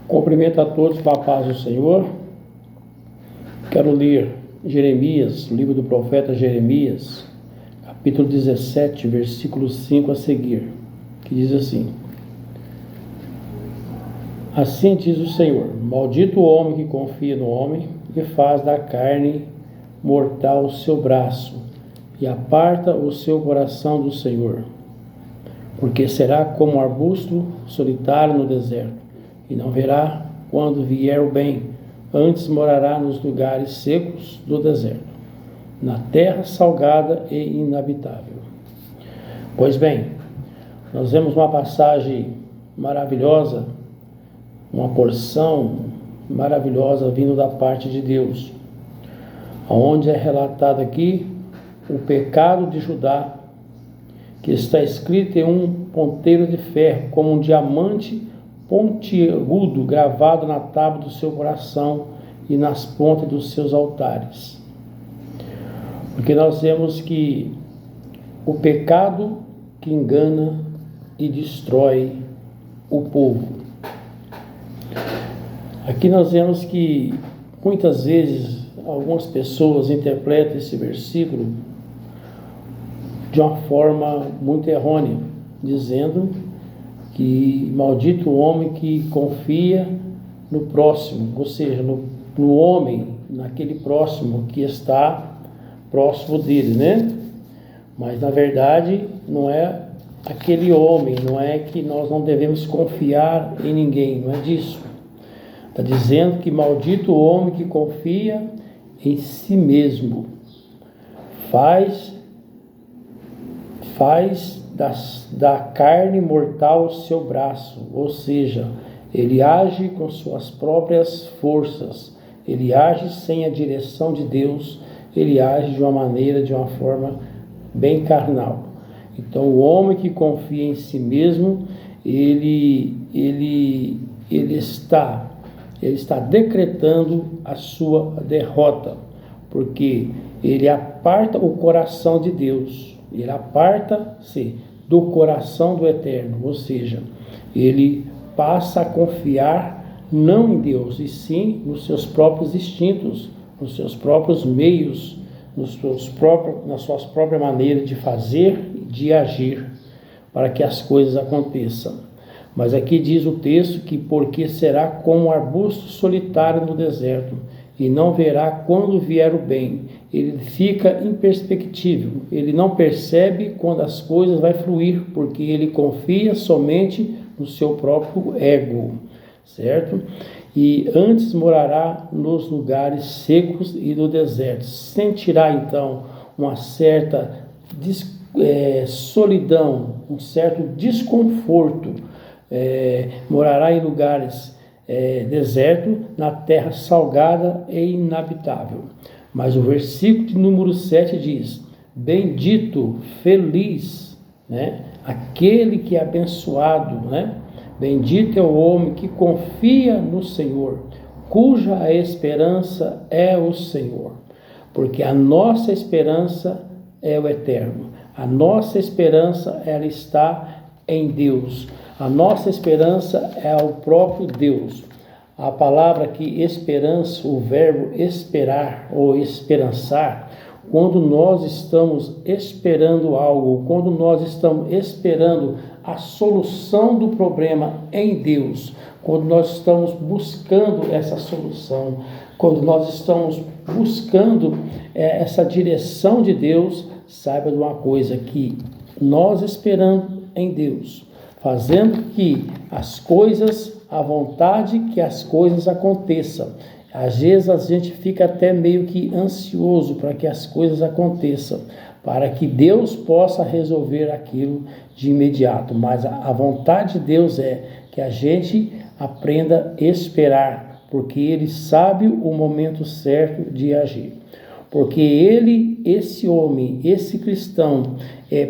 Cumprimento a todos com a paz do Senhor. Quero ler Jeremias, o livro do profeta Jeremias, capítulo 17, versículo 5 a seguir, que diz assim: Assim diz o Senhor: Maldito o homem que confia no homem e faz da carne mortal o seu braço e aparta o seu coração do Senhor, porque será como um arbusto solitário no deserto, e não verá quando vier o bem, antes morará nos lugares secos do deserto, na terra salgada e inabitável. Pois bem, nós vemos uma passagem maravilhosa, uma porção maravilhosa vindo da parte de Deus, onde é relatado aqui o pecado de Judá, que está escrito em um ponteiro de ferro, como um diamante pontiagudo gravado na tábua do seu coração e nas pontas dos seus altares. Porque nós vemos que o pecado que engana e destrói o povo. Aqui nós vemos que muitas vezes algumas pessoas interpretam esse versículo de uma forma muito errônea, dizendo que maldito o homem que confia no próximo, ou seja, no homem, naquele próximo que está próximo dele, né? Mas na verdade não é aquele homem, não é que nós não devemos confiar em ninguém, não é disso. Está dizendo que maldito o homem que confia em si mesmo, faz da carne mortal o seu braço, ou seja, ele age com suas próprias forças, ele age sem a direção de Deus, ele age de uma forma bem carnal. Então o homem que confia em si mesmo, ele está decretando a sua derrota, porque ele aparta o coração de Deus, ele aparta-se do coração do Eterno, ou seja, ele passa a confiar não em Deus, e sim nos seus próprios instintos, nos seus próprios meios, nas suas próprias maneiras de fazer e de agir, para que as coisas aconteçam. Mas aqui diz o texto que porque será como um arbusto solitário no deserto, e não verá quando vier o bem. Ele fica imperceptível, ele não percebe quando as coisas vão fluir, porque ele confia somente no seu próprio ego, certo? E antes morará nos lugares secos e do deserto. Sentirá então uma certa solidão, um certo desconforto. Morará em lugares deserto, na terra salgada e inabitável. Mas o versículo de número 7 diz: bendito, feliz, né? Aquele que é abençoado, né? Bendito é o homem que confia no Senhor, cuja esperança é o Senhor, porque a nossa esperança é o Eterno, a nossa esperança ela está em Deus. A nossa esperança é o próprio Deus. A palavra aqui, esperança, o verbo esperar ou esperançar, quando nós estamos esperando algo, quando nós estamos esperando a solução do problema em Deus, quando nós estamos buscando essa solução, quando nós estamos buscando essa direção de Deus, saiba de uma coisa, que nós esperando em Deus, fazendo que as coisas, a vontade que as coisas aconteçam. Às vezes a gente fica até meio que ansioso para que as coisas aconteçam, para que Deus possa resolver aquilo de imediato. Mas a vontade de Deus é que a gente aprenda a esperar, porque Ele sabe o momento certo de agir. Porque Ele, esse homem, esse cristão,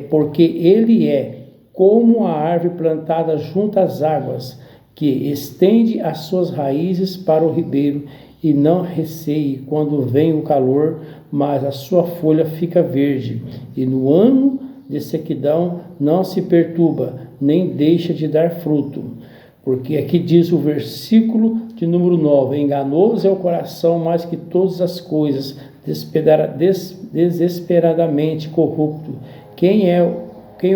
porque ele é como a árvore plantada junto às águas, que estende as suas raízes para o ribeiro e não receie quando vem o calor, mas a sua folha fica verde, e no ano de sequidão não se perturba, nem deixa de dar fruto. Porque aqui diz o versículo de número 9: enganoso é o coração mais que todas as coisas, desesperadamente corrupto. Quem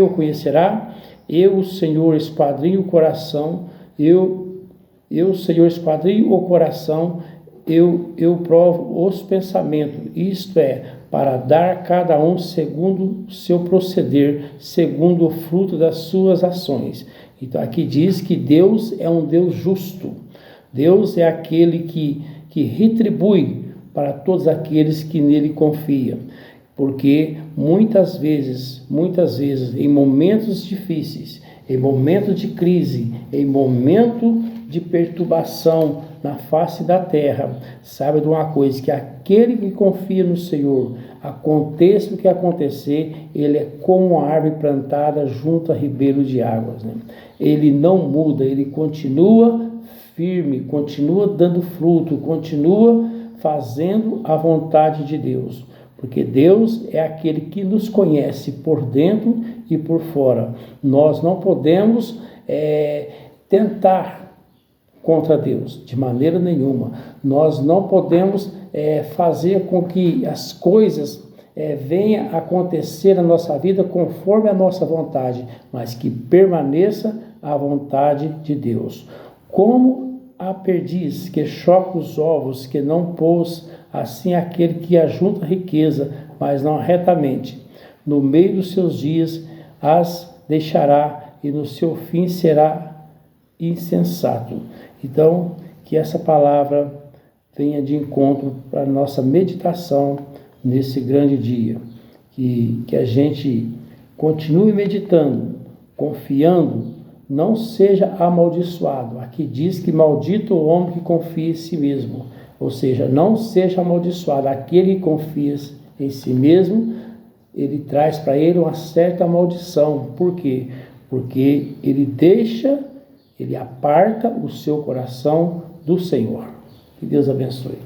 o conhecerá? Eu, o Senhor, esquadrinho o coração, eu, Senhor, esquadrinho o coração, eu provo os pensamentos, isto é, para dar a cada um segundo o seu proceder, segundo o fruto das suas ações. Então aqui diz que Deus é um Deus justo. Deus é aquele que retribui para todos aqueles que nele confiam. Porque muitas vezes, em momentos difíceis, em momentos de crise, em momento de perturbação na face da terra, sabe de uma coisa, que aquele que confia no Senhor, aconteça o que acontecer, ele é como uma árvore plantada junto a ribeiro de águas, né? Ele não muda, ele continua firme, continua dando fruto, continua fazendo a vontade de Deus. Porque Deus é aquele que nos conhece por dentro e por fora. Nós não podemos tentar contra Deus, de maneira nenhuma. Nós não podemos fazer com que as coisas venham a acontecer na nossa vida conforme a nossa vontade, mas que permaneça a vontade de Deus. Como a perdiz que choca os ovos que não pôs, assim aquele que ajunta riqueza, mas não retamente, no meio dos seus dias as deixará, e no seu fim será insensato. Então, que essa palavra venha de encontro para a nossa meditação nesse grande dia. Que a gente continue meditando, confiando, não seja amaldiçoado. Aqui diz que maldito o homem que confia em si mesmo. Ou seja, não seja amaldiçoado. Aquele que confia em si mesmo, ele traz para ele uma certa maldição. Por quê? Porque ele aparta o seu coração do Senhor. Que Deus abençoe.